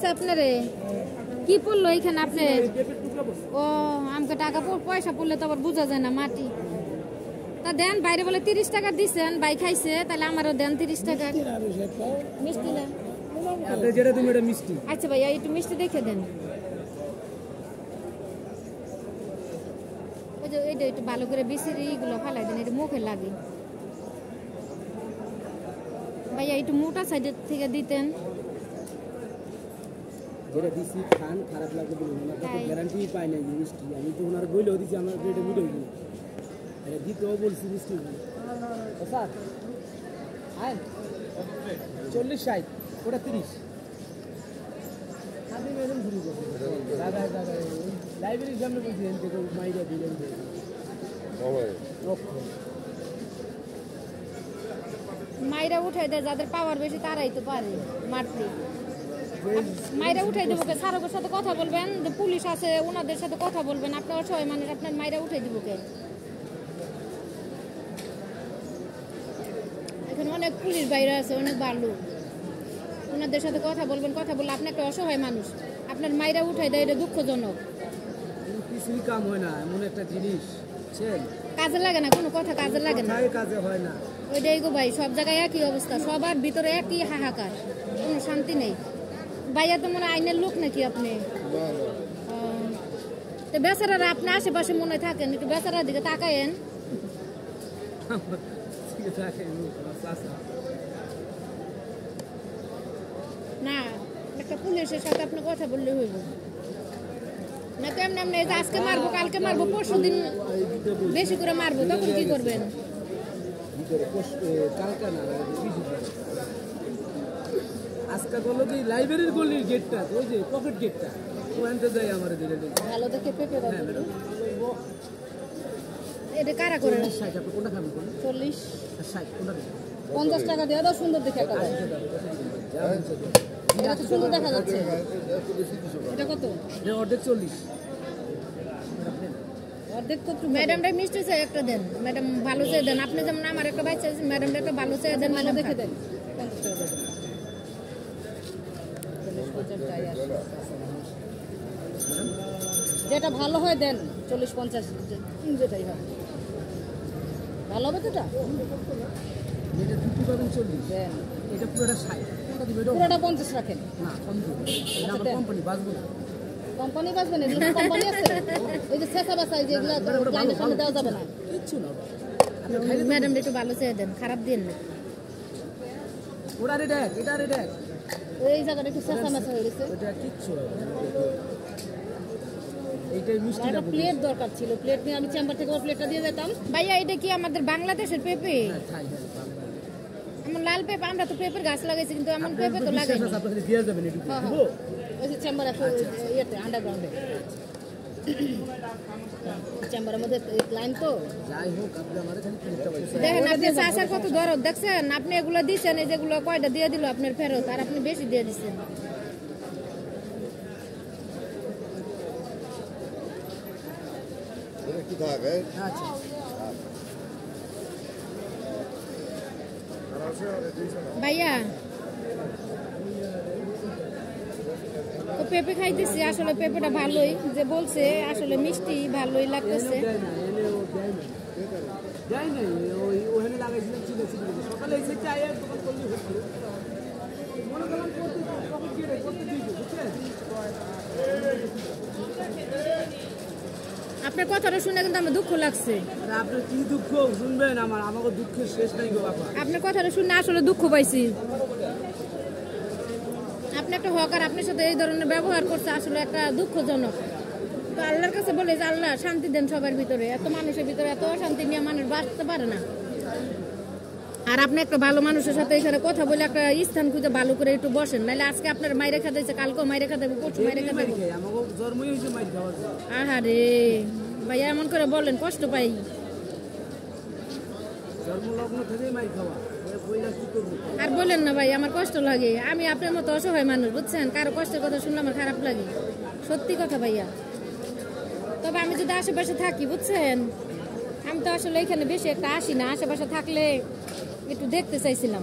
লাগছে আপনারে কি পড়লো এখানে আপনার? ও আমাকে টাকা পয়সা পড়লে তো আবার বোঝা যায় না মাটি। তা দেন বাইরে বলে 30 টাকা দিচ্ছেন, ভাই খাইছে, তাহলে আমারও দেন 30 টাকা। মিষ্টি না আচ্ছা ভাইয়া একটু মিষ্টি দেখে দেন। ওই যে এইটা একটু ভালো করে বিসিরি এগুলো ফালাই দেন, এটা মুখে লাগে। ভাইয়া একটু মোটা সাইডের থেকে দিতেন। যেটা দিছি খান খারাপ লাগবে বলুন না, তো গ্যারান্টি পাই না মিষ্টি। আমি তো ওনার বইলেও দিছি আমার পেটে মিটে গেল, এটা দিতেও বলছি মিষ্টি। স্যার আয় 40-60 ওটা 30 আপনি ম্যাডাম ঘুরি দাদা দাদা লাইব্রেরির সামনে বলছি এনতে মাইরা দিলেন মাইরা উঠাই দেয় যাদের পাওয়ার বেশি তারাই তো পারে মারতে। মাইরা উঠাই দেবো কে? সারকের সাথে কথা বলবেন, যে পুলিশ আছে ওনাদের সাথে কথা বলবেন। আপনার অসহায় মানুষ, আপনার মাইরা উঠাই দিব কে? এখানে অনেক পুলিশ বাইরে আছে, অনেক ভালো, ওনাদের সাথে কথা বলবেন। কথা বললে আপনি একটা অসহায় মানুষ, আপনার মাইরা উঠাই দেয়, এটা দুঃখজনক। কিছুই কাম হয় না এমন একটা জিনিস, কাজে লাগে না, কোনো কথা কাজে লাগে না, কাজে হয় না। ওইটাই গো ভাই, সব জায়গায় একই অবস্থা, সবার ভিতরে একই হাহাকার, কোনো শান্তি নেই। ভাইয়া তো মনে আইনের লোক নাকি আপনি? তো বেচারারা আপনার আশেপাশে মনে থাকেন, একটু বেচারার দিকে তাকায়েন। না একটা পুলিশের সাথে আপনি কথা বললে হইব না। কেমন এমনি আজকে মারবো, কালকে মারবো, পরশু দিন বেশি করে মারবো, তখন কি করবেন? আজকে বললো কি লাইব্রেরির গলির গেটটা, ওই যে পকেট গেটটা, ওখানতে যাই আমার ভালো দেখে পেপে এটা কারা করে? 60 আপনি কোনটা খাবেন? 40 60 কোনটা? 50 টাকা দিয়ে দাও, সুন্দর দেখে একটা দাও। এটা তো সুন্দর দেখা যাচ্ছে। এটা কত? এটা অর্ধেক 40। অর্ধেক তো ম্যাডামটা মিষ্টি চাই একটা দেন, ম্যাডাম ভালো চাই দেন। আপনি যেমন আমার একটা বাচ্চা আছে, ম্যাডামটা একটা ভালো চাই দেন, ম্যাডাম দেখে দেন। 50 টাকা দেন। যেটা ভালো হয় দেন, 40-50 যেটাই হয় ভালো হবে। তো এটা এটা দুটো পাবেন 40 দেন, এটা পুরোটা 60 কোনটা দিবেন? পুরোটা 50 রাখেন না, কম দিন। এটা আবার কোম্পানি বাজবে না। কোম্পানি বাজবে না, এগুলো কোম্পানি আছে। এই যে শেষা বাসায় যেগুলো ক্লায়েন্টের সামনে দেওয়া যাবে না, কিচ্ছু না। ম্যাডাম একটু ভালো চাই দেন, খারাপ দিন না। ওটা রেড এক, এটা রেড এক, এই জায়গাটা একটু শেষা মেশা হয়ে গেছে। এটা কিচ্ছু এইটাই মিষ্টি না। প্লেট দরকার ছিল, প্লেট নিয়ে আমি চেম্বার থেকে প্লেটটা দিয়ে দিতাম। ভাইয়া এটা কি আমাদের বাংলাদেশের পেঁপে? আমার লাল পেঁপে, আমরা তো পেঁপের গাছ লাগাইছি, কিন্তু এমন পেঁপে তো লাগাই না। আপনাদের দিয়ে যাবেন একটু দিব ওই যে চেম্বার আছে ইয়েতে, আন্ডারগ্রাউন্ডে চেম্বারের মধ্যে ক্লায়েন্ট তো। যাই হোক, আপনি আমাদের খালি প্লেটটা পাইছেন। দেখেন আপনি চাষার কত দরদ দেখছেন, আপনি এগুলো দিচ্ছেন, এই যেগুলো কয়টা দিয়ে দিল আপনার ফেরত, আর আপনি বেশি দিয়ে দিচ্ছেন। আচ্ছা ভাইয়া তো পেঁপে খাইতেছি, আসলে পেঁপেটা ভালোই, যে বলছে আসলে মিষ্টি ভালোই লাগতেছে। সকালে এসে চাই দোকান করলে মনে করলাম আপনার কথাটা শুনে কিন্তু আমার দুঃখ লাগছে। আপনার কি দুঃখ শুনবেন? আমাকে দুঃখের শেষ নাই গো বাবা। আপনার কথাটা শুনে আসলে দুঃখ পাইছি। আপনি একটা হকার, আপনার সাথে এই ধরনের ব্যবহার করছে, আসলে একটা দুঃখজনক। তো আল্লাহর কাছে বলে যে আল্লাহ শান্তি দেন সবার ভিতরে, এত মানুষের ভিতরে এত শান্তি নিয়ে মানুষ বাঁচতে পারে না। আর আপনি একটা ভালো মানুষের সাথে এখানে কথা বলে একটা স্থান খুঁজে ভালো করে একটু বসেন, নাহলে আজকে আপনার মাইরে খাইতেছে, কালকেও মাইরে খাইতে হবে, পরশু মাইরে খাইতে হবে। আহারে ভাইয়া এমন করে বলেন, কষ্ট পাই। আর বলেন না ভাই, আমার কষ্ট লাগে। আমি আপনার মতো অসহায় মানুষ, বুঝছেন? কারো কষ্টের কথা শুনলে আমার খারাপ লাগে, সত্যি কথা ভাইয়া। তবে আমি যদি আশেপাশে থাকি, বুঝছেন, আমি তো আসলে এখানে বেশি একটা আসি না, আশেপাশে থাকলে একটু দেখতে চাইছিলাম।